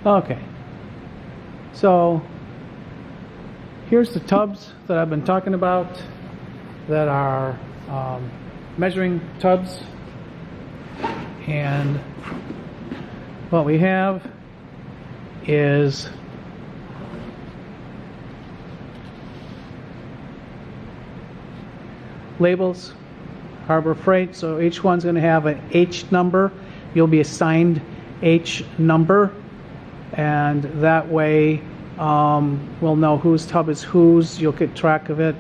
Okay, so here's the tubs that I've been talking about that are measuring tubs, and what we have is labels, Harbor Freight, so each one's going to have an H number. You'll be assigned H number, and that way we'll know whose tub is whose. You'll get track of it.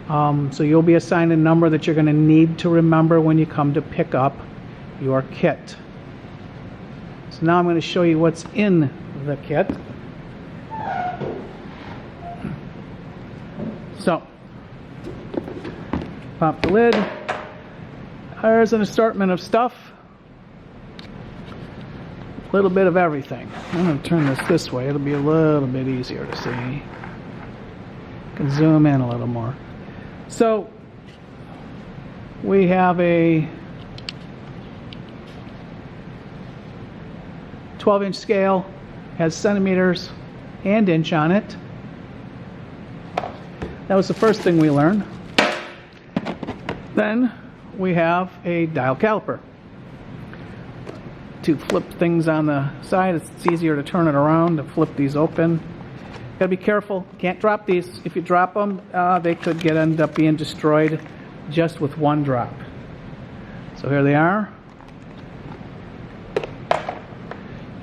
So you'll be assigned a number that you're going to need to remember when you come to pick up your kit. So now I'm going to show you what's in the kit. So pop the lid. There's an assortment of stuff. A little bit of everything. I'm going to turn this way. It'll be a little bit easier to see. You can zoom in a little more. So we have a 12-inch scale, has centimeters and inch on it. That was the first thing we learned. Then we have a dial caliper. To flip things on the side, it's easier to turn it around to flip these open. Gotta be careful, can't drop these. If you drop them, they could end up being destroyed just with one drop. So here they are.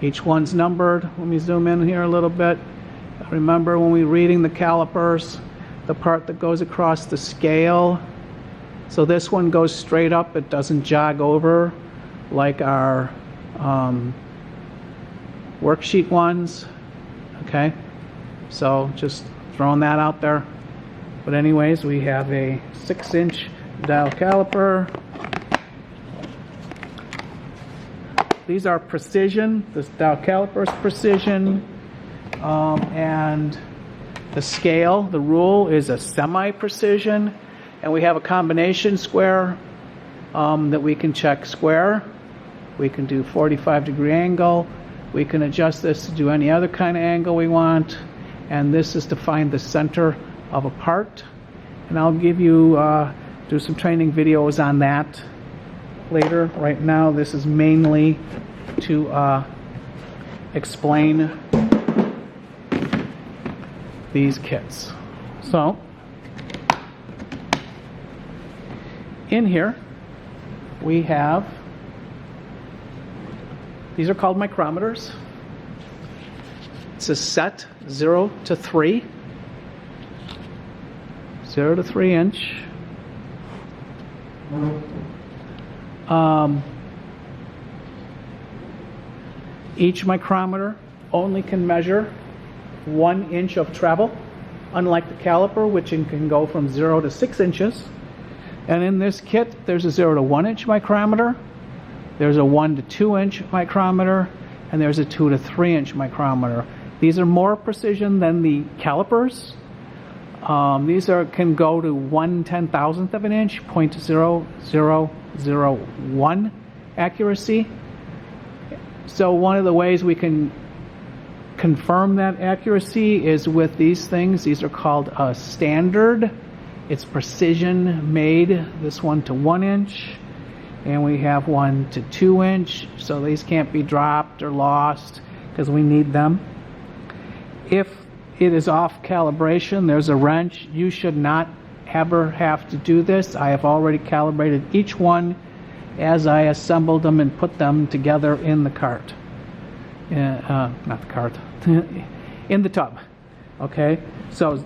Each one's numbered. Let me zoom in here a little bit. Remember when we're reading the calipers, the part that goes across the scale. So this one goes straight up, it doesn't jog over like our worksheet ones. Okay, so just throwing that out there. But anyways, we have a 6-inch dial caliper. These are precision. This dial caliper is precision, and the scale, the rule, is a semi-precision. And we have a combination square that we can check square. We can do 45-degree angle. We can adjust this to do any other kind of angle we want. And this is to find the center of a part. And I'll give you, do some training videos on that later. Right now, this is mainly to explain these kits. So, in here, we have, these are called micrometers. It's a set 0 to 3. 0 to 3 inch. Each micrometer only can measure 1 inch of travel, unlike the caliper, which can go from 0 to 6 inches. And in this kit, there's a 0 to 1 inch micrometer, there's a 1 to 2 inch micrometer, and there's a 2 to 3 inch micrometer. These are more precision than the calipers. These can go to 1/10,000th of an inch, 0.0001 accuracy. So one of the ways we can confirm that accuracy is with these things. These are called a standard. It's precision made, this one to 1 inch, and we have 1 to 2 inch, so these can't be dropped or lost because we need them. If it is off calibration, there's a wrench. You should not ever have to do this. I have already calibrated each one as I assembled them and put them together in the cart. Not the cart, in the tub. Okay, so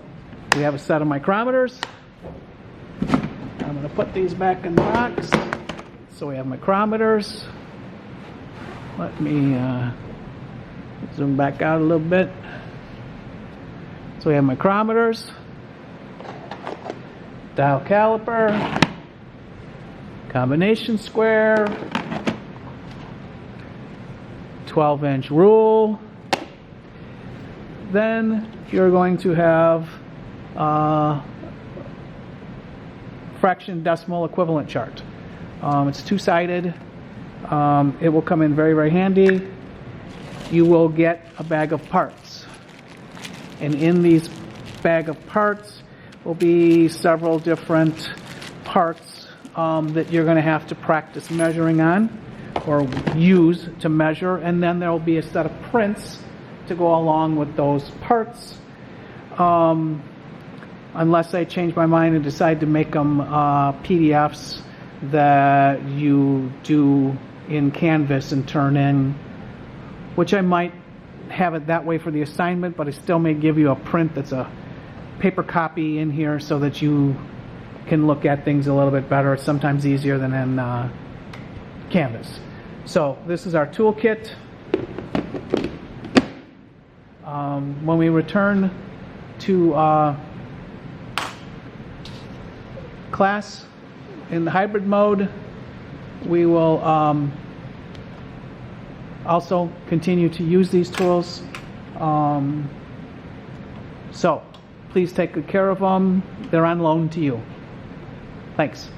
we have a set of micrometers. I'm going to put these back in the box. So we have micrometers. Let me zoom back out a little bit. So we have micrometers, dial caliper, combination square, 12-inch rule. Then you're going to have fraction decimal equivalent chart. It's two-sided. It will come in very, very handy. you will get a bag of parts. And in these bag of parts will be several different parts that you're going to have to practice measuring on or use to measure, and then there will be a set of prints to go along with those parts. Unless I change my mind and decide to make them PDFs that you do in Canvas and turn in, which I might have it that way for the assignment, but I still may give you a print that's a paper copy in here so that you can look at things a little bit better. It's sometimes easier than in Canvas. So this is our toolkit. When we return to class in the hybrid mode, we will also continue to use these tools. So please take good care of them. They're on loan to you. Thanks.